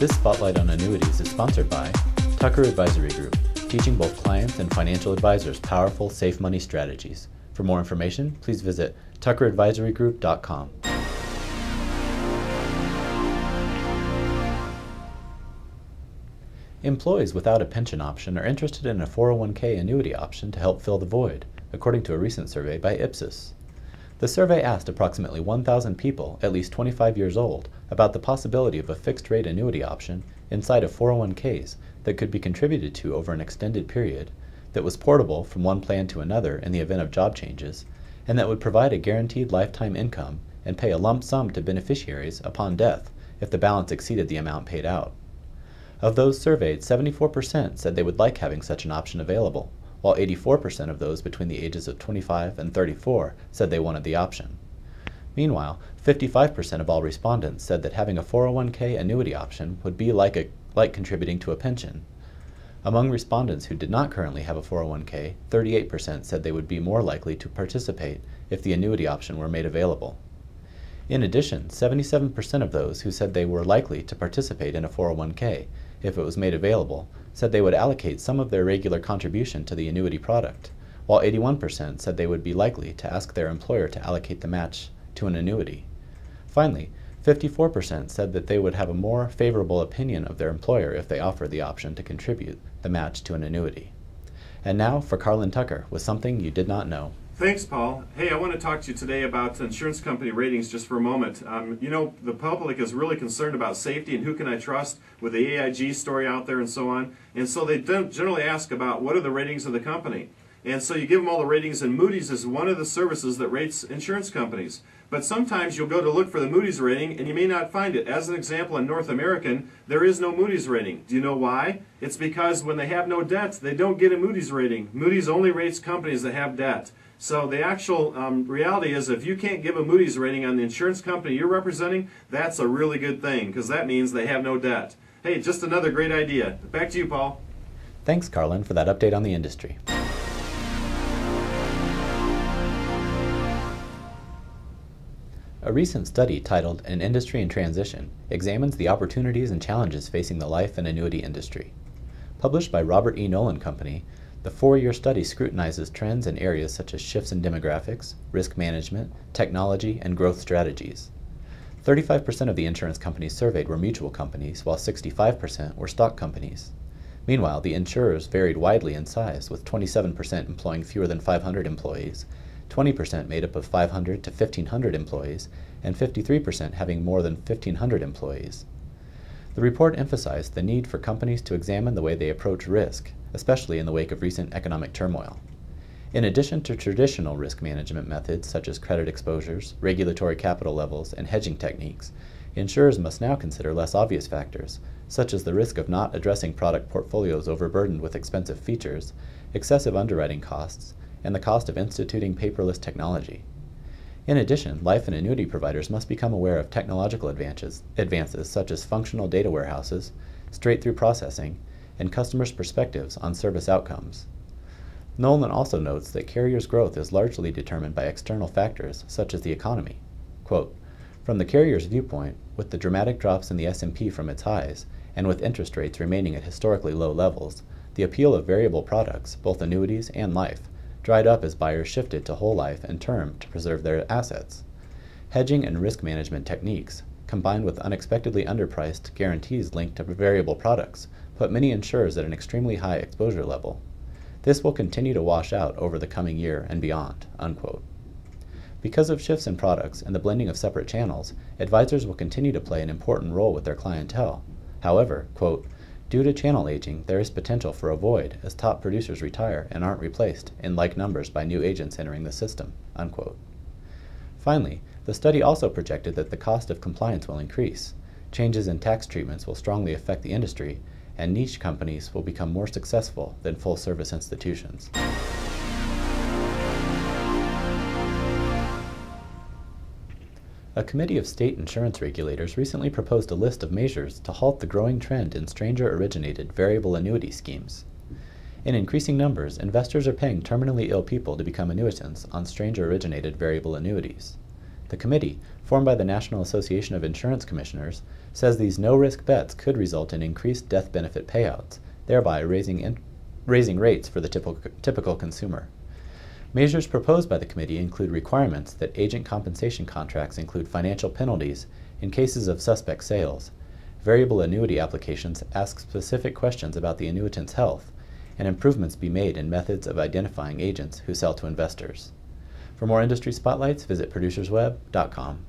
This Spotlight on Annuities is sponsored by Tucker Advisory Group, teaching both clients and financial advisors powerful, safe money strategies. For more information, please visit tuckeradvisorygroup.com. Employees without a pension option are interested in a 401k annuity option to help fill the void, according to a recent survey by Ipsos. The survey asked approximately 1,000 people, at least 25 years old, about the possibility of a fixed-rate annuity option inside of 401ks that could be contributed to over an extended period, that was portable from one plan to another in the event of job changes, and that would provide a guaranteed lifetime income and pay a lump sum to beneficiaries upon death if the balance exceeded the amount paid out. Of those surveyed, 74% said they would like having such an option available, while 84% of those between the ages of 25 and 34 said they wanted the option. Meanwhile, 55% of all respondents said that having a 401k annuity option would be like contributing to a pension. Among respondents who did not currently have a 401k, 38% said they would be more likely to participate if the annuity option were made available. In addition, 77% of those who said they were likely to participate in a 401k if it was made available said they would allocate some of their regular contribution to the annuity product, while 81% said they would be likely to ask their employer to allocate the match to an annuity. Finally, 54% said that they would have a more favorable opinion of their employer if they offered the option to contribute the match to an annuity. And now for Carlin Tucker with something you did not know. Thanks, Paul. Hey, I want to talk to you today about insurance company ratings just for a moment. You know, the public is really concerned about safety and who can I trust with the AIG story out there and so on. And so they generally ask about what are the ratings of the company. And so you give them all the ratings, and Moody's is one of the services that rates insurance companies. But sometimes you'll go to look for the Moody's rating and you may not find it. As an example, in North American, there is no Moody's rating. Do you know why? It's because when they have no debt, they don't get a Moody's rating. Moody's only rates companies that have debt. So the actual reality is, if you can't give a Moody's rating on the insurance company you're representing, that's a really good thing, because that means they have no debt. Hey, just another great idea. Back to you, Paul. Thanks, Carlin, for that update on the industry. A recent study titled An Industry in Transition examines the opportunities and challenges facing the life and annuity industry. Published by Robert E. Nolan Company, the 4-year study scrutinizes trends in areas such as shifts in demographics, risk management, technology, and growth strategies. 35% of the insurance companies surveyed were mutual companies, while 65% were stock companies. Meanwhile, the insurers varied widely in size, with 27% employing fewer than 500 employees, 20% made up of 500 to 1,500 employees, and 53% having more than 1,500 employees. The report emphasized the need for companies to examine the way they approach risk, especially in the wake of recent economic turmoil. In addition to traditional risk management methods such as credit exposures, regulatory capital levels, and hedging techniques, insurers must now consider less obvious factors, such as the risk of not addressing product portfolios overburdened with expensive features, excessive underwriting costs, and the cost of instituting paperless technology. In addition, life and annuity providers must become aware of technological advances such as functional data warehouses, straight-through processing, and customers' perspectives on service outcomes. Nolan also notes that carriers' growth is largely determined by external factors such as the economy. Quote, "From the carrier's viewpoint, with the dramatic drops in the S&P from its highs, and with interest rates remaining at historically low levels, the appeal of variable products, both annuities and life, dried up as buyers shifted to whole life and term to preserve their assets. Hedging and risk management techniques, combined with unexpectedly underpriced guarantees linked to variable products, put many insurers at an extremely high exposure level. This will continue to wash out over the coming year and beyond." Unquote. Because of shifts in products and the blending of separate channels, advisors will continue to play an important role with their clientele. However, quote, "Due to channel aging, there is potential for a void as top producers retire and aren't replaced in like numbers by new agents entering the system." Unquote. Finally, the study also projected that the cost of compliance will increase, changes in tax treatments will strongly affect the industry, and niche companies will become more successful than full-service institutions. A committee of state insurance regulators recently proposed a list of measures to halt the growing trend in stranger-originated variable annuity schemes. In increasing numbers, investors are paying terminally ill people to become annuitants on stranger-originated variable annuities. The committee, formed by the National Association of Insurance Commissioners, says these no-risk bets could result in increased death benefit payouts, thereby raising rates for the typical consumer. Measures proposed by the committee include requirements that agent compensation contracts include financial penalties in cases of suspect sales. Variable annuity applications ask specific questions about the annuitant's health, and improvements be made in methods of identifying agents who sell to investors. For more industry spotlights, visit producersweb.com.